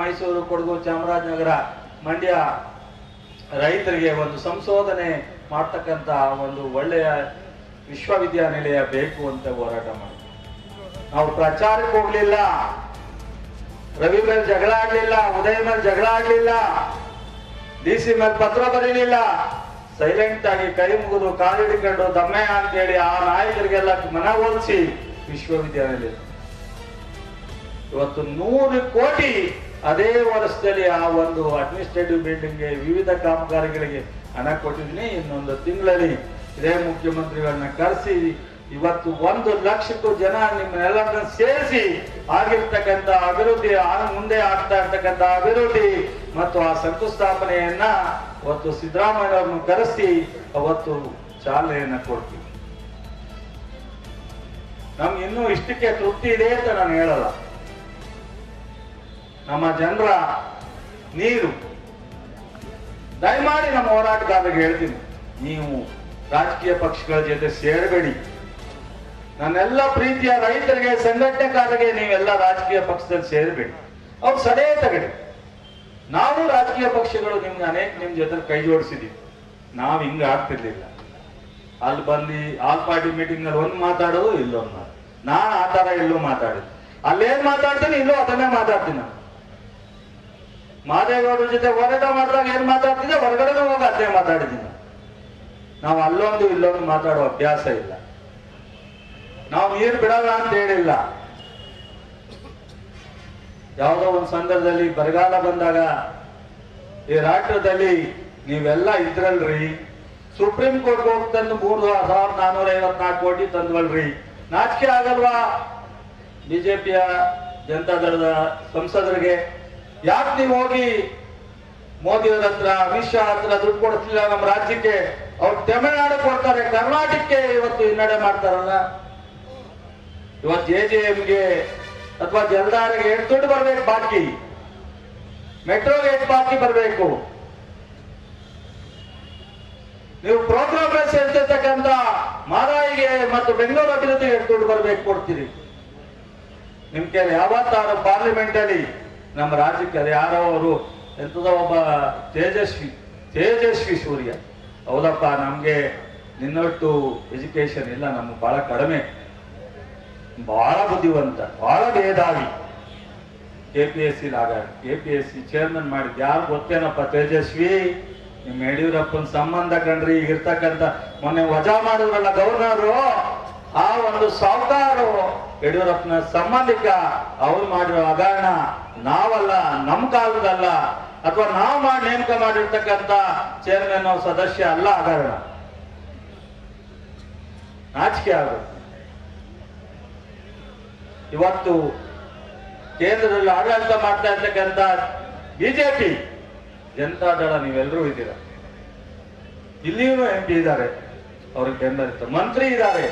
ಮೈಸೂರು, ಕೊಡಗು, ಚಾಮರಾಜನಗರ, ಮಂಡ್ಯ ರೈತರಿಗೆ ಒಂದು ಸಂಶೋಧನೆ ಮಾಡ್ತಕ್ಕಂಥ ಒಂದು ಒಳ್ಳೆಯ ವಿಶ್ವವಿದ್ಯಾನಿಲಯ ಬೇಕು ಅಂತ ಹೋರಾಟ ಮಾಡಿ. ನಾವು ಪ್ರಚಾರಕ್ಕೆ ಹೋಗ್ಲಿಲ್ಲ, ರವಿ ಮೇಲೆ ಜಗಳ ಆಡ್ಲಿಲ್ಲ, ಉದಯ್ ಮೇಲೆ ಜಗಳ ಆಡ್ಲಿಲ್ಲ, DC ಮೇಲೆ ಪತ್ರ ಬರೀಲಿಲ್ಲ. ಸೈಲೆಂಟ್ ಆಗಿ ಕೈ ಮುಗಿದು ಕಾಲಿಡಿಕೊಂಡು ದಮ್ಮೆ ಅಂತೇಳಿ ಆ ನಾಯಕರಿಗೆಲ್ಲ ಮನವೊಲಿಸಿ ವಿಶ್ವವಿದ್ಯಾನಿಲಯ ಇವತ್ತು 100 ಕೋಟಿ ಅದೇ ವರ್ಷದಲ್ಲಿ ಆ ಒಂದು ಅಡ್ಮಿನಿಸ್ಟ್ರೇಟಿವ್ ಬಿಲ್ಡಿಂಗ್ಗೆ ವಿವಿಧ ಕಾಮಗಾರಿಗಳಿಗೆ ಹಣ ಕೊಟ್ಟಿದ್ದೀನಿ. ಇನ್ನೊಂದು ತಿಂಗಳಲ್ಲಿ ಇದೇ ಮುಖ್ಯಮಂತ್ರಿಗಳನ್ನ ಕರೆಸಿ ಇವತ್ತು 1 ಲಕ್ಷಕ್ಕೂ ಜನ ನಿಮ್ಮನ್ನೆಲ್ಲರನ್ನ ಸೇರಿಸಿ ಆಗಿರ್ತಕ್ಕಂಥ ಅಭಿವೃದ್ಧಿ, ಮುಂದೆ ಆಗ್ತಾ ಇರ್ತಕ್ಕಂಥ ಅಭಿವೃದ್ಧಿ ಮತ್ತು ಆ ಶಂಕುಸ್ಥಾಪನೆಯನ್ನ ಅವತ್ತು ಸಿದ್ದರಾಮಯ್ಯವ್ರನ್ನು ಕರೆಸಿ ಅವತ್ತು ಚಾಲನೆಯನ್ನ ಕೊಡ್ತೀವಿ. ನಮ್ಗೆ ಇನ್ನೂ ಇಷ್ಟಕ್ಕೆ ತೃಪ್ತಿ ಇದೆ ಅಂತ ನಾನು ಹೇಳಲ್ಲ. ನಮ್ಮ ಜನರ ನೀರು ದಯಮಾಡಿ ನಮ್ಮ ಹೋರಾಟಗಾರರಿಗೆ ಹೇಳ್ತೀನಿ, ನೀವು ರಾಜಕೀಯ ಪಕ್ಷಗಳ ಜೊತೆ ಸೇರಬೇಡಿ. ನನ್ನೆಲ್ಲ ಪ್ರೀತಿಯ ರೈತರಿಗೆ, ಸಂಘಟನೆಕಾರರಿಗೆ ನೀವೆಲ್ಲ ರಾಜಕೀಯ ಪಕ್ಷದಲ್ಲಿ ಸೇರಬೇಡಿ. ಅವ್ರು ಸಡೇ ತಗಡಿ. ನಾವು ರಾಜಕೀಯ ಪಕ್ಷಗಳು ನಿಮ್ಗೆ ನಿಮ್ ಜೊತೆ ಕೈ ಜೋಡಿಸಿದೀವಿ. ನಾವ್ ಹಿಂಗ ಆಗ್ತಿರ್ಲಿಲ್ಲ. ಅಲ್ಲಿ ಬಂದು ಆಲ್ ಪಾರ್ಟಿ ಮೀಟಿಂಗ್ ನಲ್ಲಿ ಒಂದ್ ಮಾತಾಡೋದು, ಇಲ್ಲೊಂದ್ ಮಾತಾಡೋದು. ನಾನ್ ಆ ತರ ಎಲ್ಲೂ ಮಾತಾಡಿದ್ದು, ಅಲ್ಲೇನ್ ಮಾತಾಡ್ತೀನಿ ಇಲ್ಲೋ ಅದನ್ನೇ ಮಾತಾಡ್ತೀನಿ. ನಾನು ಮಾದೇಗೌಡರ ಜೊತೆ ಹೋರಾಟ ಮಾಡಿದಾಗ ಏನ್ ಮಾತಾಡ್ತಿದ್ದೆ, ಹೊರಗಡೆ ಹೋಗಿ ಅದೇ ಮಾತಾಡಿದ್ದೀನಿ. ನಾವು ಅಲ್ಲೊಂದು ಇಲ್ಲೊಂದು ಮಾತಾಡೋ ಅಭ್ಯಾಸ ಇಲ್ಲ. ನಾವು ನೀರು ಬಿಡಲ್ಲ ಅಂತ ಹೇಳಿಲ್ಲ. ಯಾವುದೋ ಒಂದು ಸಂದರ್ಭದಲ್ಲಿ ಬರಗಾಲ ಬಂದಾಗ ಈ ರಾಷ್ಟ್ರದಲ್ಲಿ ನೀವೆಲ್ಲ ಇದ್ರಲ್ರಿ, ಸುಪ್ರೀಂ ಕೋರ್ಟ್ ಹೋಗಿ ತಂದು 3,454 ಕೋಟಿ ತಂದ್ವಲ್ರಿ, ನಾಚಿಕೆ ಆಗಲ್ವಾ ಬಿಜೆಪಿಯ ಜನತಾ ದಳದ ಸಂಸದರಿಗೆ? ಯಾಕೆ ನೀವು ಹೋಗಿ ಮೋದಿಯವರ ಹತ್ರ, ಅಮಿತ್ ಶಾ ಹತ್ರ ದುಡ್ಡು ಕೊಡ್ತಿಲ್ಲ ನಮ್ಮ ರಾಜ್ಯಕ್ಕೆ? ಅವ್ರು ತಮಿಳುನಾಡು ಕೊಡ್ತಾರೆ, ಕರ್ನಾಟಕಕ್ಕೆ ಇವತ್ತು ಹಿನ್ನಡೆ ಮಾಡ್ತಾರಲ್ಲ. ಇವತ್ತು JJMಗೆ ಅಥವಾ ಜಲ್ದಾರಿಗೆ ಎಷ್ಟು ದುಡ್ಡು ಬರ್ಬೇಕು ಬಾಕಿ? ಮೆಟ್ರೋಗೆ ಎಷ್ಟು ಬಾಕಿ ಬರ್ಬೇಕು? ನೀವು ಪ್ರೋಗ್ರಾಮ್ ಸೇರ್ತಿರ್ತಕ್ಕಂಥ ಮಾರಾಯಿಗೆ ಮತ್ತು ಬೆಂಗಳೂರು ಅಭಿವೃದ್ಧಿಗೆ ಎಷ್ಟು ದುಡ್ಡು ಬರ್ಬೇಕು ಕೊಡ್ತೀರಿ? ನಿಮ್ ಕೇಳಿ ಯಾವತ್ತಾರು ಪಾರ್ಲಿಮೆಂಟ್ ಅಲ್ಲಿ ನಮ್ಮ ರಾಜ್ಯಕ್ಕೆ ಅದು ಯಾರೋ ಅವರು ಎಂತದೋ ಒಬ್ಬ ತೇಜಸ್ವಿ ಸೂರ್ಯ, ಹೌದಪ್ಪ ನಮ್ಗೆ ನಿನ್ನೊಟ್ಟು ಎಜುಕೇಶನ್ ಇಲ್ಲ, ನಮ್ಗೆ ಬಹಳ ಕಡಿಮೆ, ಬಹಳ ಬುದ್ಧಿವಂತ, ಬಹಳ ಮೇಧಾವಿ, KPSC KPSC ಚೇರ್ಮನ್ ಮಾಡಿದ್ ಯಾರು ಗೊತ್ತೇನಪ್ಪ? ತೇಜಸ್ವಿ. ನಿಮ್ ಯಡಿಯೂರಪ್ಪನ ಸಂಬಂಧ ಕಂಡ್ರಿ ಇರ್ತಕ್ಕಂಥ ಮೊನ್ನೆ ವಜಾ ಮಾಡಿದ್ರಲ್ಲ ಗವರ್ನರು, ಆ ಒಂದು ಸಾಹುಕಾರು ಯಡಿಯೂರಪ್ಪನ ಸಂಬಂಧಿಕ, ಅವ್ರು ಮಾಡಿರೋ ಹಗರಣ ನಾವಲ್ಲ, ನಮ್ಮ ಕಾಲದಲ್ಲ, ಅಥವಾ ನಾವು ಮಾಡಿ ನೇಮಕ ಮಾಡಿರ್ತಕ್ಕಂಥ ಚೇರ್ಮನ್ ಸದಸ್ಯ ಅಲ್ಲ ಹಗರಣ. ನಾಚಿಕೆ ಆಗುತ್ತೆ. ಇವತ್ತು ಕೇಂದ್ರದಲ್ಲಿ ಆಡಳಿತ ಮಾಡ್ತಾ ಇರ್ತಕ್ಕಂಥ ಬಿಜೆಪಿ ಜನತಾ ದಳ ನೀವೆಲ್ಲರೂ ಇದ್ದೀರಾ. ಇಲ್ಲಿಯೂ MP ಇದ್ದಾರೆ, ಅವ್ರಿಗೆ ಬೆಂಬಲಿತ ಮಂತ್ರಿ ಇದ್ದಾರೆ,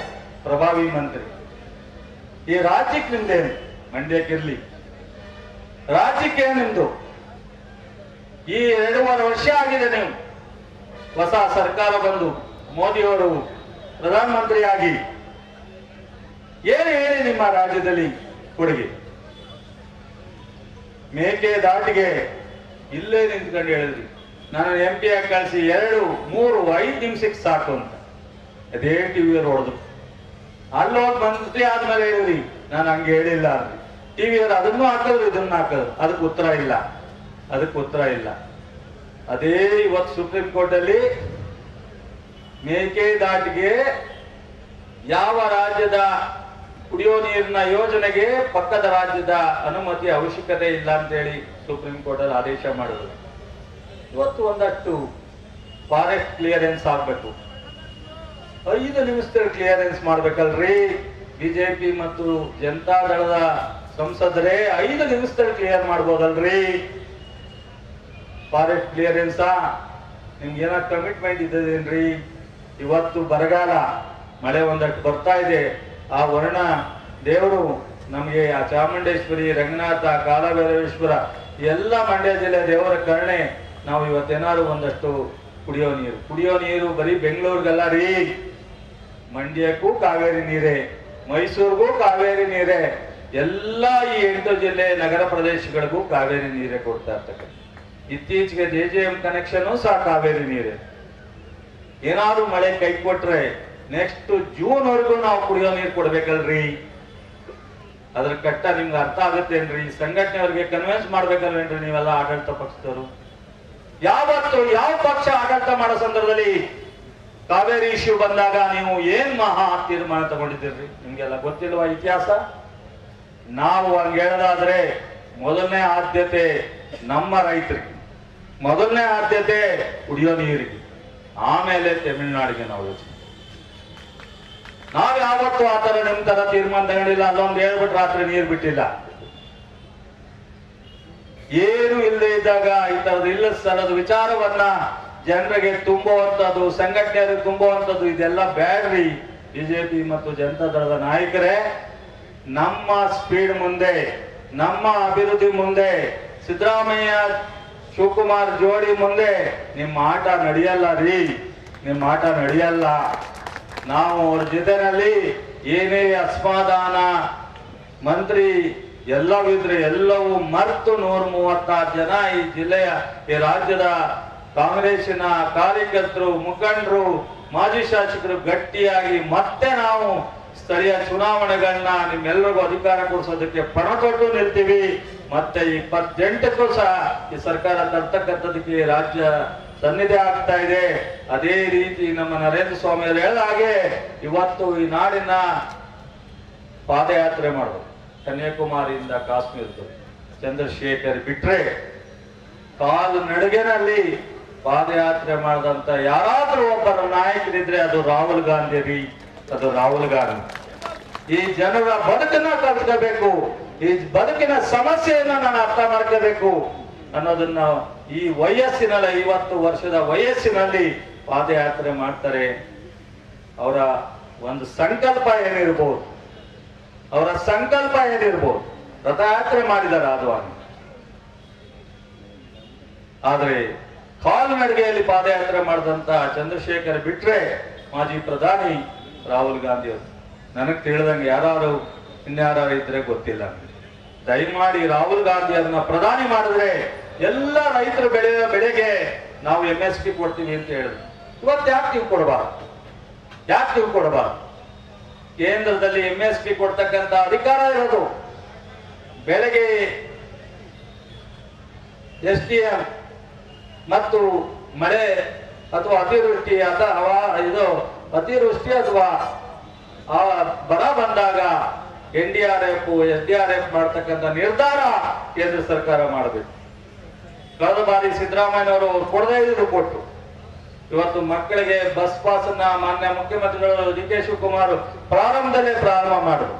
ಪ್ರಭಾವಿ ಮಂತ್ರಿ. ಈ ರಾಜ್ಯಕ್ಕೆ ನಿಮ್ದೇನು? ಮಂಡ್ಯಕ್ಕಿರ್ಲಿ, ರಾಜ್ಯಕ್ಕೆ ನಿಮ್ದು. ಈ 2.5 ವರ್ಷ ಆಗಿದೆ ನೀವು ಹೊಸ ಸರ್ಕಾರ ಬಂದು, ಮೋದಿಯವರು ಪ್ರಧಾನಮಂತ್ರಿಯಾಗಿ. ಏನು ಹೇಳಿ ನಿಮ್ಮ ರಾಜ್ಯದಲ್ಲಿ ಕೊಡುಗೆ? ಮೇಕೆದಾಟಿಗೆ ಇಲ್ಲೇ ನಿಂತ್ಕೊಂಡು ಹೇಳಿದ್ರಿ, ನಾನು MP ಆಗಿ ಕಳಿಸಿ 2, 3, 5 ನಿಮಿಷಕ್ಕೆ ಸಾಕು ಅಂತ. ಅದೇ ಟಿವಿಯವ್ರು ಹೊಡೆದು ಅಲ್ಲೋಗಿ ಮಂತ್ರಿ ಆದ್ಮೇಲೆ ಹೇಳಿದ್ರಿ, ನಾನು ಹಂಗೆ ಹೇಳಿಲ್ಲ ಅಂದ್ರಿ. ಟಿವಿಯವ್ರು ಅದನ್ನು ಹಾಕಿದ್ರು, ಇದನ್ನ ಹಾಕಿದ್ರು, ಅದಕ್ಕೆ ಉತ್ತರ ಇಲ್ಲ. ಅದೇ ಇವತ್ತು ಸುಪ್ರೀಂ ಕೋರ್ಟ್ ಅಲ್ಲಿ ಮೇಕೆದಾಟಿಗೆ ಯಾವ ರಾಜ್ಯದ ಕುಡಿಯೋ ನೀರಿನ ಯೋಜನೆಗೆ ಪಕ್ಕದ ರಾಜ್ಯದ ಅನುಮತಿ ಅವಶ್ಯಕತೆ ಇಲ್ಲ ಅಂತ ಹೇಳಿ ಸುಪ್ರೀಂ ಕೋರ್ಟ್ ಅಲ್ಲಿ ಆದೇಶ ಮಾಡಿದ್ರು. ಇವತ್ತು ಒಂದಷ್ಟು ಫಾರೆಸ್ಟ್ ಕ್ಲಿಯರೆನ್ಸ್ ಆಗ್ಬೇಕು, 5 ನಿಮಿಷದಲ್ಲಿ ಕ್ಲಿಯರೆನ್ಸ್ ಮಾಡ್ಬೇಕಲ್ರಿ. ಬಿಜೆಪಿ ಮತ್ತು ಜನತಾ ದಳದ ಸಂಸದರೇ 5 ನಿಮಿಷದಲ್ಲಿ ಕ್ಲಿಯರ್ ಮಾಡ್ಬೋದಲ್ರಿ ಫಾರೆಸ್ಟ್ ಕ್ಲಿಯರೆನ್ಸ್? ನಿಮ್ಗೆ ಏನೋ ಕಮಿಟ್ಮೆಂಟ್ ಇದ್ದೇನ್ರಿ? ಇವತ್ತು ಬರಗಾಲ, ಮಳೆ ಒಂದಷ್ಟು ಬರ್ತಾ ಇದೆ. ಆ ವರ್ಣ ದೇವರು ನಮಗೆ, ಆ ಚಾಮುಂಡೇಶ್ವರಿ, ರಂಗನಾಥ, ಕಾಲಭೈರವೇಶ್ವರ ಎಲ್ಲ ಮಂಡ್ಯ ಜಿಲ್ಲೆ ದೇವರ ಕರುಣೆ. ನಾವು ಇವತ್ತೇನಾದ್ರು ಒಂದಷ್ಟು ಕುಡಿಯೋ ನೀರು ಬರೀ ಬೆಂಗಳೂರಿಗಲ್ಲ ರೀ, ಮಂಡ್ಯಕ್ಕೂ ಕಾವೇರಿ ನೀರೇ, ಮೈಸೂರಿಗೂ ಕಾವೇರಿ ನೀರೇ, ಎಲ್ಲ ಈ 8 ಜಿಲ್ಲೆ ನಗರ ಪ್ರದೇಶಗಳಿಗೂ ಕಾವೇರಿ ನೀರೇ ಕೊಡ್ತಾ ಇರ್ತಕ್ಕಂಥ. ಇತ್ತೀಚೆಗೆ JJM ಕನೆಕ್ಷನ್ ಸಹ ಕಾವೇರಿ ನೀರೇ. ಏನಾದ್ರು ಮಳೆ ಕೈ ಕೊಟ್ರೆ ನೆಕ್ಸ್ಟ್ ಜೂನ್ ವರೆಗೂ ನಾವು ಕುಡಿಯೋ ನೀರು ಕೊಡ್ಬೇಕಲ್ರಿ. ಅದ್ರ ಕಟ್ಟ ನಿಮ್ಗೆ ಅರ್ಥ ಆಗುತ್ತೇನ್ರಿ? ಸಂಘಟನೆಯವ್ರಿಗೆ ಕನ್ವಿನ್ಸ್ ಮಾಡ್ಬೇಕಲ್ವೇನ್ರಿ ನೀವೆಲ್ಲ ಆಡಳಿತ ಪಕ್ಷದವರು? ಯಾವತ್ತು ಯಾವ ಪಕ್ಷ ಆಡಳಿತ ಮಾಡೋ ಸಂದರ್ಭದಲ್ಲಿ ಕಾವೇರಿ ಇಶ್ಯೂ ಬಂದಾಗ ನೀವು ಏನ್ ಮಹಾ ತೀರ್ಮಾನ ತಗೊಂಡಿದ್ದೀರಿ? ನಿಮ್ಗೆಲ್ಲ ಗೊತ್ತಿಲ್ವಾ ಇತಿಹಾಸ? ನಾವು ಹಂಗೆ ಹೇಳೋದಾದ್ರೆ ಮೊದಲನೇ ಆದ್ಯತೆ ನಮ್ಮ ರೈತರಿಗೆ, ಮೊದಲನೇ ಆದ್ಯತೆ ಕುಡಿಯೋ ನೀರಿಗೆ, ಆಮೇಲೆ ತಮಿಳುನಾಡಿಗೆ ನಾವು ಯೋಚನೆ. ನಾವು ಯಾವತ್ತು ಆ ತರ ನಿಮ್ ತರ ತೀರ್ಮಾನ ತಗೊಂಡಿಲ್ಲ. ಅಲ್ಲೊಂದು ಹೇಳ್ಬಿಟ್ಟು ರಾತ್ರಿ ನೀರು ಬಿಟ್ಟಿಲ್ಲ. ಏನು ಇಲ್ಲದೆ ಇದ್ದಾಗ ಈ ತರದ ಇಲ್ಲ ಸ್ಥಳದ ವಿಚಾರವನ್ನ ಜನರಿಗೆ ತುಂಬುವಂಥದ್ದು, ಸಂಘಟನೆಯರಿಗೆ ತುಂಬುವಂಥದ್ದು ಇದೆಲ್ಲ ಬ್ಯಾಡ್ರಿ. ಬಿಜೆಪಿ ಮತ್ತು ಜನತಾ ದಳದ ನಾಯಕರೇ, ನಮ್ಮ ಸ್ಪೀಡ್ ಮುಂದೆ, ನಮ್ಮ ಅಭಿವೃದ್ಧಿ ಮುಂದೆ, ಸಿದ್ದರಾಮಯ್ಯ ಶಿವಕುಮಾರ್ ಜೋಡಿ ಮುಂದೆ ನಿಮ್ಮ ಆಟ ನಡೆಯಲ್ಲ ರೀ, ನಿಮ್ಮ ಆಟ ನಡೆಯಲ್ಲ. ನಾವು ಅವ್ರ ಜೊತೆನಲ್ಲಿ ಏನೇ ಅಸಮಾಧಾನ ಮಂತ್ರಿ ಎಲ್ಲವಿದ್ರೆ ಎಲ್ಲವೂ ಮರೆತು 136 ಜನ ಈ ಜಿಲ್ಲೆಯ, ಈ ರಾಜ್ಯದ ಕಾಂಗ್ರೆಸ್ಸಿನ ಕಾರ್ಯಕರ್ತರು, ಮುಖಂಡರು, ಮಾಜಿ ಶಾಸಕರು ಗಟ್ಟಿಯಾಗಿ ಮತ್ತೆ ನಾವು ಸ್ಥಳೀಯ ಚುನಾವಣೆಗಳನ್ನ ನಿಮ್ಮೆಲ್ಲರಿಗೂ ಅಧಿಕಾರ ಕೊಡಿಸೋದಕ್ಕೆ ಪಣ ತೊಟ್ಟು ನಿಲ್ತೀವಿ. ಮತ್ತೆ 28ಕ್ಕೂ ಸಹ ಈ ಸರ್ಕಾರ ತರ್ತಕ್ಕಂಥದಕ್ಕೆ ರಾಜ್ಯ ಸನ್ನಿಧಿ ಆಗ್ತಾ ಇದೆ. ಅದೇ ರೀತಿ ನಮ್ಮ ನರೇಂದ್ರ ಸ್ವಾಮಿ ಅವರು ಹೇಳಿದ ಹಾಗೆ ಇವತ್ತು ಈ ನಾಡಿನ ಪಾದಯಾತ್ರೆ ಮಾಡೋದು, ಕನ್ಯಾಕುಮಾರಿಯಿಂದ ಕಾಶ್ಮೀರದ ಚಂದ್ರಶೇಖರ್ ಬಿಟ್ರೆ ಕಾಲು ನಡಿಗೆನಲ್ಲಿ ಪಾದಯಾತ್ರೆ ಮಾಡಿದಂತ ಯಾರಾದ್ರೂ ಒಬ್ಬರ ನಾಯಕರಿದ್ರೆ ಅದು ರಾಹುಲ್ ಗಾಂಧಿ ರೀ, ಅದು ರಾಹುಲ್ ಗಾಂಧಿ. ಈ ಜನರ ಬದುಕನ್ನ ಕಲ್ತ್ಕೋಬೇಕು, ಈ ಬದುಕಿನ ಸಮಸ್ಯೆಯನ್ನ ನಾನು ಅರ್ಥ ಮಾಡ್ಕೋಬೇಕು ಅನ್ನೋದನ್ನ ಈ ವಯಸ್ಸಿನಲ್ಲಿ, 50 ವರ್ಷದ ವಯಸ್ಸಿನಲ್ಲಿ ಪಾದಯಾತ್ರೆ ಮಾಡ್ತಾರೆ. ಅವರ ಒಂದು ಸಂಕಲ್ಪ ಏನಿರ್ಬೋದು, ಅವರ ಸಂಕಲ್ಪ ಏನಿರ್ಬೋದು, ರಥಯಾತ್ರೆ ಮಾಡಿದ್ದಾರೆ ಆದ್ವಾನಿ. ಆದ್ರೆ ಕಾಲ್ನಡಿಗೆಯಲ್ಲಿ ಪಾದಯಾತ್ರೆ ಮಾಡಿದಂತ ಚಂದ್ರಶೇಖರ್ ಬಿಟ್ರೆ ಮಾಜಿ ಪ್ರಧಾನಿ ರಾಹುಲ್ ಗಾಂಧಿ ಅವರು. ನನಗೆ ತಿಳಿದಂಗೆ ಯಾರು ಇನ್ಯಾರು ಇದ್ರೆ ಗೊತ್ತಿಲ್ಲ. ದಯಮಾಡಿ ರಾಹುಲ್ ಗಾಂಧಿ ಅವ್ರನ್ನ ಪ್ರಧಾನಿ ಮಾಡಿದ್ರೆ ಎಲ್ಲ ರೈತರು ಬೆಳೆಗೆ ನಾವು MSP ಕೊಡ್ತೀವಿ ಅಂತ ಹೇಳಿದ್ರು. ಇವತ್ತು ಯಾಕೆ ನೀವು ಕೊಡಬಾರ್ದು? ಯಾಕೆ ನೀವು ಕೊಡಬಾರ್ದು? ಕೇಂದ್ರದಲ್ಲಿ MSP ಕೊಡ್ತಕ್ಕಂತ ಅಧಿಕಾರ ಇರೋದು. ಬೆಳೆಗೆ SDM ಮತ್ತು ಮಳೆ ಅಥವಾ ಅತಿವೃಷ್ಟಿ ಅಥವಾ ಅತಿವೃಷ್ಟಿ ಅಥವಾ ಬರ ಬಂದಾಗ NDRF SDRF ಮಾಡ್ತಕ್ಕಂಥ ನಿರ್ಧಾರ ಕೇಂದ್ರ ಸರ್ಕಾರ ಮಾಡಬೇಕು. ಕಳೆದ ಬಾರಿ ಸಿದ್ದರಾಮಯ್ಯನವರು ಕೊಡದೇ ಇದ್ರು ಕೊಟ್ಟು ಇವತ್ತು ಮಕ್ಕಳಿಗೆ ಬಸ್ ಪಾಸ್ ಅನ್ನ ಮಾನ್ಯ ಮುಖ್ಯಮಂತ್ರಿಗಳು DK ಶಿವಕುಮಾರ್ ಪ್ರಾರಂಭದಲ್ಲೇ ಪ್ರಾರಂಭ ಮಾಡಿದ್ರು.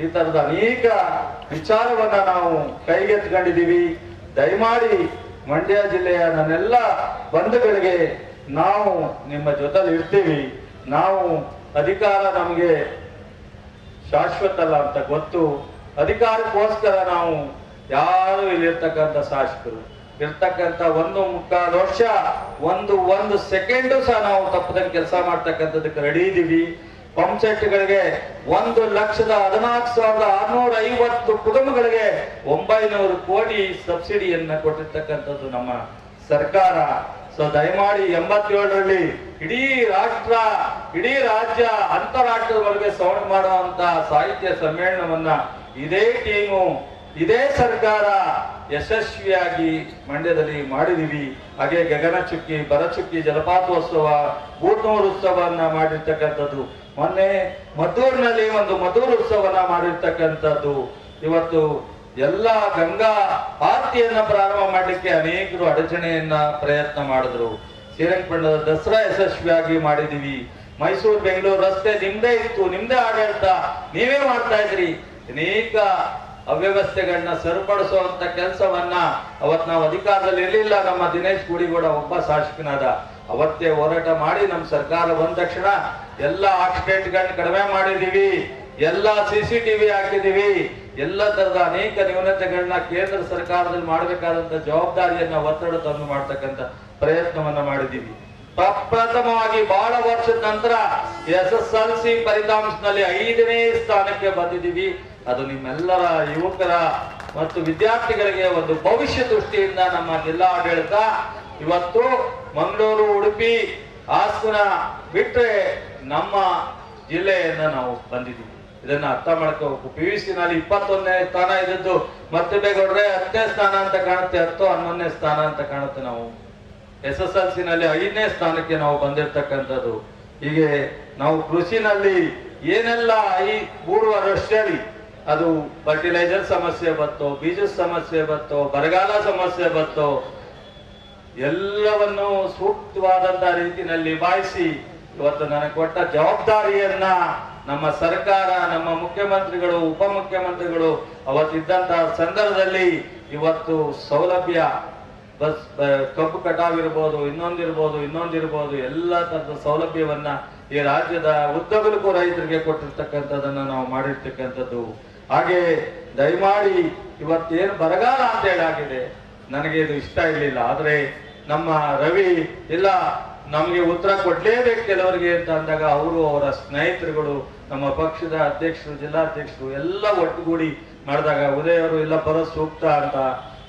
ಈ ತರದ ಅನೇಕ ವಿಚಾರವನ್ನ ನಾವು ಕೈಗೆತ್ತಿಕೊಂಡಿದ್ದೀವಿ. ದಯಮಾಡಿ ಮಂಡ್ಯ ಜಿಲ್ಲೆಯ ನನ್ನೆಲ್ಲ ಬಂಧುಗಳಿಗೆ ನಾವು ನಿಮ್ಮ ಜೊತೆಲಿ ಇರ್ತೀವಿ. ನಾವು ಅಧಿಕಾರ ನಮಗೆ ಶಾಶ್ವತ ಅಲ್ಲ ಅಂತ ಗೊತ್ತು. ಅಧಿಕಾರಕ್ಕೋಸ್ಕರ ನಾವು ಯಾರು ಇಲ್ಲಿರ್ತಕ್ಕಂಥ ಶಾಸಕರು ಇರ್ತಕ್ಕಂಥ 1.25 ವರ್ಷ ಒಂದು ಸೆಕೆಂಡು ಸಹ ನಾವು ತಪ್ಪದಂಗೆ ಕೆಲಸ ಮಾಡ್ತಕ್ಕಂಥದಕ್ಕೆ ರೆಡಿ ಇದ್ದೀವಿ. ಪಂಪ್ ಸೆಟ್ಗಳಿಗೆ 1,14,650 ಕುಟುಂಬಗಳಿಗೆ 900 ಕೋಟಿ ಸಬ್ಸಿಡಿಯನ್ನ ಕೊಟ್ಟಿರ್ತಕ್ಕಂಥದ್ದು ನಮ್ಮ ಸರ್ಕಾರ. ಸೊ ದಯಮಾಡಿ 87ರಲ್ಲಿ ಇಡೀ ರಾಜ್ಯ ಅಂತಾರಾಷ್ಟ್ರದವರೆಗೆ ಸೌಂಡ್ ಮಾಡುವಂತ ಸಾಹಿತ್ಯ ಸಮ್ಮೇಳನವನ್ನ ಇದೇ ಟೀಮು, ಇದೇ ಸರ್ಕಾರ ಯಶಸ್ವಿಯಾಗಿ ಮಂಡ್ಯದಲ್ಲಿ ಮಾಡಿದೀವಿ. ಹಾಗೆ ಗಗನಚುಕ್ಕಿ, ಬರಚುಕ್ಕಿ ಜಲಪಾತೋತ್ಸವ, ಬೂಟ್ನೂರು ಉತ್ಸವವನ್ನ ಮಾಡಿರ್ತಕ್ಕಂಥದ್ದು. ಮೊನ್ನೆ ಮದ್ದೂರಿನಲ್ಲಿ ಒಂದು ಮದ್ದೂರು ಉತ್ಸವನ ಮಾಡಿರ್ತಕ್ಕಂಥದ್ದು. ಇವತ್ತು ಎಲ್ಲ ಗಂಗಾ ಆರತಿಯನ್ನ ಪ್ರಾರಂಭ ಮಾಡಲಿಕ್ಕೆ ಅನೇಕರು ಅಡಚಣೆಯನ್ನ ಪ್ರಯತ್ನ ಮಾಡಿದ್ರು. ಶ್ರೀರಂಗಪಟ್ಟಣದ ದಸರಾ ಯಶಸ್ವಿಯಾಗಿ ಮಾಡಿದೀವಿ. ಮೈಸೂರು ಬೆಂಗಳೂರು ರಸ್ತೆ ನಿಮ್ದೇ ಇತ್ತು, ನಿಮ್ದೇ ಆಡಳಿತ, ನೀವೇ ಮಾಡ್ತಾ ಇದ್ರಿ. ಅನೇಕ ಅವ್ಯವಸ್ಥೆಗಳನ್ನ ಸರಿಪಡಿಸುವಂತ ಕೆಲಸವನ್ನ ಅವತ್ ನಾವು ಅಧಿಕಾರದಲ್ಲಿ ಇರಲಿಲ್ಲ. ನಮ್ಮ ದಿನೇಶ್ ಗುಡಿಗೌಡ ಒಬ್ಬ ಶಾಸಕನಾದ ಅವತ್ತೇ ಹೋರಾಟ ಮಾಡಿ ನಮ್ಮ ಸರ್ಕಾರ ಬಂದ ತಕ್ಷಣ ಎಲ್ಲ ಆಕ್ಸಿಡೆಂಟ್ಗಳನ್ನ ಕಡಿಮೆ ಮಾಡಿದೀವಿ, ಎಲ್ಲ CCTV ಹಾಕಿದೀವಿ. ಎಲ್ಲ ತರದ ಅನೇಕ ನ್ಯೂನತೆಗಳನ್ನ ಕೇಂದ್ರ ಸರ್ಕಾರದಲ್ಲಿ ಮಾಡಬೇಕಾದಂತ ಜವಾಬ್ದಾರಿಯನ್ನ ಒತ್ತಡ ತಂದು ಮಾಡ್ತಕ್ಕಂಥ ಪ್ರಯತ್ನವನ್ನ ಮಾಡಿದೀವಿ. ಪ್ರಪ್ರಥಮವಾಗಿ ಬಹಳ ವರ್ಷದ ನಂತರ SSLC ಫಲಿತಾಂಶದಲ್ಲಿ 5ನೇ ಸ್ಥಾನಕ್ಕೆ ಬಂದಿದ್ದೀವಿ. ಅದು ನಿಮ್ಮೆಲ್ಲರ ಯುವಕರ ಮತ್ತು ವಿದ್ಯಾರ್ಥಿಗಳಿಗೆ ಒಂದು ಭವಿಷ್ಯ ದೃಷ್ಟಿಯಿಂದ ನಮ್ಮ ಜಿಲ್ಲಾ ಆಡಳಿತ ಇವತ್ತು ಮಂಗಳೂರು, ಉಡುಪಿ, ಹಾಸನ ಬಿಟ್ಟರೆ ನಮ್ಮ ಜಿಲ್ಲೆಯನ್ನ ನಾವು ಬಂದಿದ್ದೀವಿ. ಇದನ್ನ ಅರ್ಥ ಮಾಡ್ಕೋಬೇಕು. PUC ನಲ್ಲಿ 21ನೇ ಸ್ಥಾನ ಇದ್ದದ್ದು ಮತ್ತೆ ಬೇಗೌಡ್ರೆ 10ನೇ ಸ್ಥಾನ ಅಂತ ಕಾಣುತ್ತೆ, 10, 11ನೇ ಸ್ಥಾನ ಅಂತ ಕಾಣುತ್ತೆ. ನಾವು SSLC ನಲ್ಲಿ 5ನೇ ಸ್ಥಾನಕ್ಕೆ ನಾವು ಬಂದಿರ್ತಕ್ಕಂಥದ್ದು. ಹೀಗೆ ನಾವು ಕೃಷಿನಲ್ಲಿ ಏನೆಲ್ಲ ಈ 3 ವರ್ಷದಲ್ಲಿ ಅದು ಫರ್ಟಿಲೈಸರ್ ಸಮಸ್ಯೆ ಬತ್ತೋ, ಬೀಜದ ಸಮಸ್ಯೆ ಬತ್ತೋ, ಬರಗಾಲ ಸಮಸ್ಯೆ ಬತ್ತೋ, ಎಲ್ಲವನ್ನು ಸೂಕ್ತವಾದಂತ ರೀತಿಯಲ್ಲಿ ನಿಭಾಯಿಸಿ ಇವತ್ತು ನನಗೆ ಕೊಟ್ಟ ಜವಾಬ್ದಾರಿಯನ್ನ ನಮ್ಮ ಸರ್ಕಾರ, ನಮ್ಮ ಮುಖ್ಯಮಂತ್ರಿಗಳು, ಉಪಮುಖ್ಯಮಂತ್ರಿಗಳು ಅವತ್ತಿದ್ದಂತ ಸಂದರ್ಭದಲ್ಲಿ ಇವತ್ತು ಸೌಲಭ್ಯ ಬಸ್, ಕಬ್ಬು ಕಟಾವಿರ್ಬೋದು, ಇನ್ನೊಂದಿರ್ಬೋದು ಎಲ್ಲ ತರದ ಸೌಲಭ್ಯವನ್ನ ಈ ರಾಜ್ಯದ ಉದ್ದಗಲಕ್ಕೂ ರೈತರಿಗೆ ಕೊಟ್ಟಿರ್ತಕ್ಕಂಥದ್ದನ್ನ ನಾವು ಮಾಡಿರ್ತಕ್ಕಂಥದ್ದು. ಹಾಗೆ ದಯಮಾಡಿ ಇವತ್ತೇನು ಬರಗಾಲ ಅಂತ ಹೇಳಾಗಿದೆ, ನನಗೆ ಇದು ಇಷ್ಟ ಇರಲಿಲ್ಲ. ಆದ್ರೆ ನಮ್ಮ ರವಿ ಇಲ್ಲ ನಮಗೆ ಉತ್ತರ ಕೊಡ್ಲೇಬೇಕು ಕೆಲವರಿಗೆ ಅಂತ ಅಂದಾಗ ಅವರು, ಅವರ ಸ್ನೇಹಿತರುಗಳು, ನಮ್ಮ ಪಕ್ಷದ ಅಧ್ಯಕ್ಷರು, ಜಿಲ್ಲಾಧ್ಯಕ್ಷರು ಎಲ್ಲ ಒಟ್ಟುಗೂಡಿ ಮಾಡಿದಾಗ ಉದಯ್ ಅವರು ಇಲ್ಲ ಬರೋ ಸೂಕ್ತ ಅಂತ.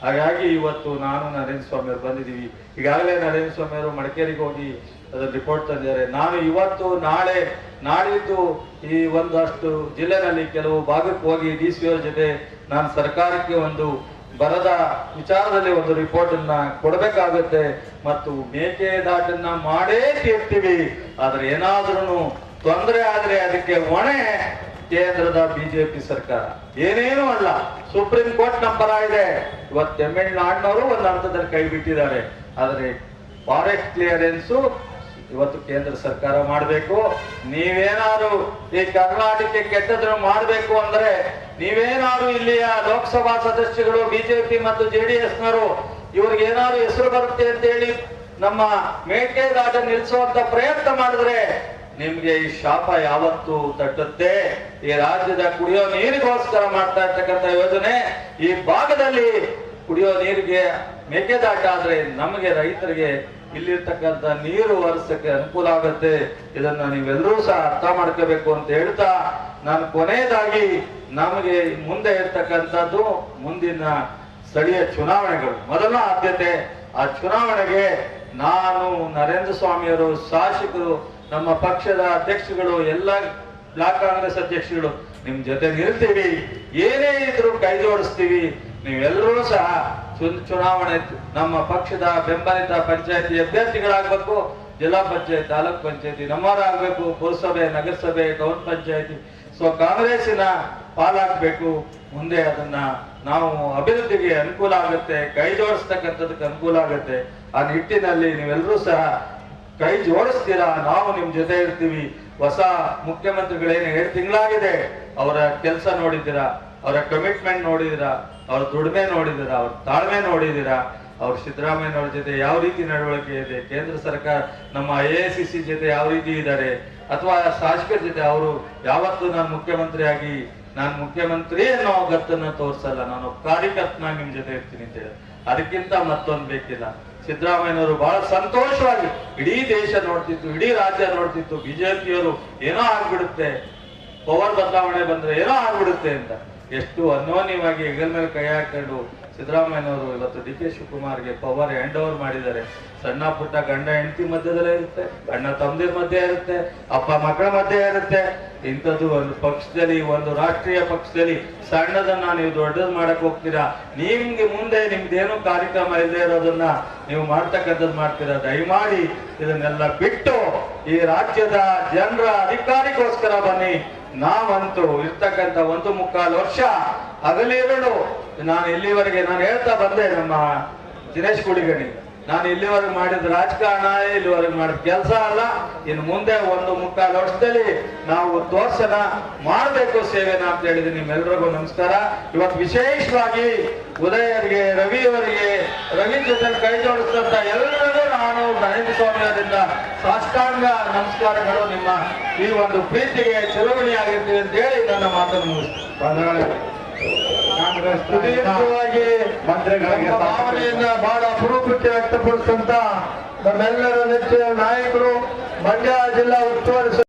ಹಾಗಾಗಿ ಇವತ್ತು ನಾನು ನರೇಂದ್ರ ಸ್ವಾಮಿ ಅವರು ಬಂದಿದ್ದೀವಿ. ಈಗಾಗಲೇ ನರೇಂದ್ರ ಸ್ವಾಮಿ ಅವರು ಮಡಿಕೇರಿಗೆ ಹೋಗಿ ಅದರ ರಿಪೋರ್ಟ್ ತಂದಿದ್ದಾರೆ. ನಾನು ಇವತ್ತು ನಾಳೆ ನಾಡಿದ್ದು ಈ ಒಂದಷ್ಟು ಜಿಲ್ಲೆನಲ್ಲಿ ಕೆಲವು ಭಾಗಕ್ಕೆ ಹೋಗಿ DC ಅವ್ರ ಜೊತೆ ನಾನು ಸರ್ಕಾರಕ್ಕೆ ಒಂದು ಬರದ ವಿಚಾರದಲ್ಲಿ ಒಂದು ರಿಪೋರ್ಟ್ ಅನ್ನ ಕೊಡಬೇಕಾಗುತ್ತೆ. ಮತ್ತು ಮೇಕೆದಾಟನ್ನ ಮಾಡೇ ತೀರ್ತೀವಿ. ಆದ್ರೆ ಏನಾದ್ರೂ ತೊಂದರೆ ಆದ್ರೆ ಅದಕ್ಕೆ ಹೊಣೆ ಕೇಂದ್ರದ ಬಿಜೆಪಿ ಸರ್ಕಾರ, ಏನೇನೂ ಅಲ್ಲ. ಸುಪ್ರೀಂ ಕೋರ್ಟ್ ನಮ್ಮ ಪರ ಇದೆ. ಇವತ್ತು ತಮಿಳುನಾಡಿನವರು ಒಂದು ಅರ್ಥದಲ್ಲಿ ಕೈ ಬಿಟ್ಟಿದ್ದಾರೆ. ಆದ್ರೆ ಫಾರೆಸ್ಟ್ ಕ್ಲಿಯರೆನ್ಸ್ ಇವತ್ತು ಕೇಂದ್ರ ಸರ್ಕಾರ ಮಾಡಬೇಕು. ನೀವೇನಾದ್ರು ಈ ಕರ್ನಾಟಕಕ್ಕೆ ಕೆಟ್ಟದನ್ನು ಮಾಡಬೇಕು ಅಂದ್ರೆ, ನೀವೇನಾದ್ರು ಇಲ್ಲಿಯ ಲೋಕಸಭಾ ಸದಸ್ಯಗಳು ಬಿಜೆಪಿ ಮತ್ತು JDSನವರು ಇವ್ರಿಗೆ ಏನಾದ್ರು ಹೆಸರು ಬರುತ್ತೆ ಅಂತ ಹೇಳಿ ನಮ್ಮ ಮೇಕೆದಾಟ ನಿಲ್ಲಿಸುವಂತ ಪ್ರಯತ್ನ ಮಾಡಿದ್ರೆ ನಿಮ್ಗೆ ಈ ಶಾಪ ಯಾವತ್ತು ತಟ್ಟುತ್ತೆ. ಈ ರಾಜ್ಯದ ಕುಡಿಯೋ ನೀರಿಗೋಸ್ಕರ ಮಾಡ್ತಾ ಇರ್ತಕ್ಕಂಥ ಯೋಜನೆ ಈ ಭಾಗದಲ್ಲಿ ಕುಡಿಯೋ ನೀರಿಗೆ ಮೇಕೆದಾಟ ಆದ್ರೆ ನಮಗೆ ರೈತರಿಗೆ ಇಲ್ಲಿರ್ತಕ್ಕಂಥ ನೀರು ಹರಿಸಕ್ಕೆ ಅನುಕೂಲ ಆಗುತ್ತೆ. ಇದನ್ನ ನೀವೆಲ್ಲರೂ ಸಹ ಅರ್ಥ ಮಾಡ್ಕೋಬೇಕು ಅಂತ ಹೇಳ್ತಾ, ನಾನು ಕೊನೆಯದಾಗಿ ನಮಗೆ ಮುಂದೆ ಇರ್ತಕ್ಕಂಥದ್ದು ಮುಂದಿನ ಸ್ಥಳೀಯ ಚುನಾವಣೆಗಳು ಮೊದಲ ಆದ್ಯತೆ. ಆ ಚುನಾವಣೆಗೆ ನಾನು, ನರೇಂದ್ರ ಸ್ವಾಮಿಯವರು, ಶಾಸಕರು, ನಮ್ಮ ಪಕ್ಷದ ಅಧ್ಯಕ್ಷಗಳು, ಎಲ್ಲ ಬ್ಲಾಕ್ ಕಾಂಗ್ರೆಸ್ ಅಧ್ಯಕ್ಷಗಳು ನಿಮ್ ಜೊತೆ ನಿಲ್ತೀವಿ. ಏನೇ ಇದ್ರು ಕೈ ಜೋಡಿಸ್ತೀವಿ. ನೀವೆಲ್ಲರೂ ಸಹ ಚುನಾವಣೆ ನಮ್ಮ ಪಕ್ಷದ ಬೆಂಬಲಿತ ಪಂಚಾಯತಿ ಅಭ್ಯರ್ಥಿಗಳಾಗಬೇಕು. ಜಿಲ್ಲಾ ಪಂಚಾಯತ್, ತಾಲೂಕ್ ಪಂಚಾಯತಿ ನಮ್ಮವರಾಗಬೇಕು. ಪುರಸಭೆ, ನಗರಸಭೆ, ಟೌನ್ ಪಂಚಾಯತಿ ಕಾಂಗ್ರೆಸ್ಸಿನ ಪಾಲಾಗಬೇಕು. ಮುಂದೆ ಅದನ್ನ ನಾವು ಅಭಿವೃದ್ಧಿಗೆ ಅನುಕೂಲ ಆಗುತ್ತೆ, ಕೈ ಜೋಡಿಸ್ತಕ್ಕಂಥದಕ್ಕೆ ಅನುಕೂಲ ಆಗುತ್ತೆ. ಆ ನಿಟ್ಟಿನಲ್ಲಿ ನೀವೆಲ್ಲರೂ ಸಹ ಕೈ ಜೋಡಿಸ್ತೀರಾ, ನಾವು ನಿಮ್ ಜೊತೆ ಇರ್ತೀವಿ. ಹೊಸ ಮುಖ್ಯಮಂತ್ರಿಗಳೇನು 7 ತಿಂಗಳಾಗಿದೆ, ಅವರ ಕೆಲಸ ನೋಡಿದ್ದೀರಾ, ಅವರ ಕಮಿಟ್ಮೆಂಟ್ ನೋಡಿದಿರಾ, ಅವ್ರ ದುಡಿಮೆ ನೋಡಿದಿರಾ, ಅವ್ರ ತಾಳ್ಮೆ ನೋಡಿದಿರಾ, ಅವ್ರ ಸಿದ್ದರಾಮಯ್ಯನವ್ರ ಜೊತೆ ಯಾವ ರೀತಿ ನಡವಳಿಕೆ ಇದೆ, ಕೇಂದ್ರ ಸರ್ಕಾರ ನಮ್ಮ AICC ಜೊತೆ ಯಾವ ರೀತಿ ಇದ್ದಾರೆ, ಅಥವಾ ಶಾಸಕರ ಜೊತೆ ಅವರು ಯಾವತ್ತು ನಾನು ಮುಖ್ಯಮಂತ್ರಿ ಅನ್ನೋ ಗತ್ತನ್ನ ತೋರಿಸಲ್ಲ, ನಾನು ಕಾರ್ಯಕರ್ತನಾಗಿ ನಿಮ್ ಜೊತೆ ಇರ್ತೀನಿ ಅಂತ ಹೇಳಿ. ಅದಕ್ಕಿಂತ ಮತ್ತೊಂದು ಬೇಕಿಲ್ಲ. ಸಿದ್ದರಾಮಯ್ಯನವರು ಬಹಳ ಸಂತೋಷವಾಗಿ ಇಡೀ ದೇಶ ನೋಡ್ತಿತ್ತು, ಇಡೀ ರಾಜ್ಯ ನೋಡ್ತಿತ್ತು. ಬಿಜೆಪಿಯವರು ಏನೋ ಆಗ್ಬಿಡುತ್ತೆ, ಪವರ್ ಬದಲಾವಣೆ ಬಂದ್ರೆ ಏನೋ ಆಗ್ಬಿಡುತ್ತೆ ಅಂತ ಎಷ್ಟು ಅನ್ಯೋನ್ಯವಾಗಿ ಹೆಗಲ ಮೇಲೆ ಕೈ ಹಾಕೊಂಡು ಸಿದ್ದರಾಮಯ್ಯನವರು ಇವತ್ತು DK ಶಿವಕುಮಾರ್ಗೆ ಪವರ್ ಹ್ಯಾಂಡ್ ಓವರ್ ಮಾಡಿದ್ದಾರೆ. ಸಣ್ಣ ಪುಟ್ಟ ಗಂಡ ಹೆಂಡತಿ ಮಧ್ಯದಲ್ಲೇ ಇರುತ್ತೆ, ಅಣ್ಣ ತಮ್ಮದಿರ ಮಧ್ಯೆ ಇರುತ್ತೆ, ಅಪ್ಪ ಮಕ್ಕಳ ಮಧ್ಯೆ ಇರುತ್ತೆ. ಇಂಥದ್ದು ಒಂದು ಪಕ್ಷದಲ್ಲಿ, ಒಂದು ರಾಷ್ಟ್ರೀಯ ಪಕ್ಷದಲ್ಲಿ ಸಣ್ಣದನ್ನ ನೀವು ದೊಡ್ಡದು ಮಾಡಕ್ ಹೋಗ್ತೀರಾ. ನಿಮ್ಗೆ ಮುಂದೆ ನಿಮ್ದೇನು ಕಾರ್ಯಕ್ರಮ ಇಲ್ಲದೆ ಇರೋದನ್ನ ನೀವು ಮಾಡ್ತಕ್ಕಂಥದ್ದು ಮಾಡ್ತೀರಾ. ದಯಮಾಡಿ ಇದನ್ನೆಲ್ಲ ಬಿಟ್ಟು ಈ ರಾಜ್ಯದ ಜನರ ಅಧಿಕಾರಿಗೋಸ್ಕರ ಬನ್ನಿ. ನಾವಂತೂ ಇರ್ತಕ್ಕಂಥ 1.25 ವರ್ಷ ಹಗಲಿರುಳು ನಾನು ಇಲ್ಲಿವರೆಗೆ ನಾನು ಹೇಳ್ತಾ ಬಂದೆ ನಮ್ಮ ದಿನೇಶ್ ಗುಡಿಗಣಿ, ನಾನು ಇಲ್ಲಿವರೆಗೆ ಮಾಡಿದ ರಾಜಕಾರಣ, ಇಲ್ಲಿವರೆಗೆ ಮಾಡಿದ ಕೆಲಸ ಅಲ್ಲ. ಇನ್ನು ಮುಂದೆ 1.25 ವರ್ಷದಲ್ಲಿ ನಾವು ತೋರ್ಸನ ಮಾಡಬೇಕು ಸೇವೆನ ಅಂತ ಹೇಳಿದ್ರೆ ನಿಮ್ಮೆಲ್ಲರಿಗೂ ನಮಸ್ಕಾರ. ಇವತ್ತು ವಿಶೇಷವಾಗಿ ಉದಯರಿಗೆ, ರವಿಯವರಿಗೆ, ರವಿ ಜೊತೆ ಕೈ ಜೋಡಿಸಿದಂತ ಎಲ್ಲರಿಗೂ ನಾನು ನರೇಂದ್ರ ಸ್ವಾಮಿ ಅವರಿಂದ ಸಾಷ್ಟಾಂಗ ನಮಸ್ಕಾರಗಳು. ನಿಮ್ಮ ಈ ಒಂದು ಪ್ರೀತಿಗೆ ಚಿರಋಣಿಯಾಗಿರ್ತೀವಿ ಅಂತ ಹೇಳಿ ನನ್ನ ಮಾತನ್ನು ಮುಗಿಸ್ತೀನಿ. ಕಾಂಗ್ರೆಸ್ ಸುದೀರ್ಘವಾಗಿ ಮಂತ್ರಿಗಳಿಗೆ ನಮ್ಮ ಭಾವನೆಯನ್ನ ಬಹಳ ಅಪರೂಪಕ್ಕೆ ವ್ಯಕ್ತಪಡಿಸಿದಂತ ನಮ್ಮೆಲ್ಲರ ನೆಚ್ಚಿನ ನಾಯಕರು ಮಂಡ್ಯ ಜಿಲ್ಲಾ ಉಸ್ತುವಾರಿ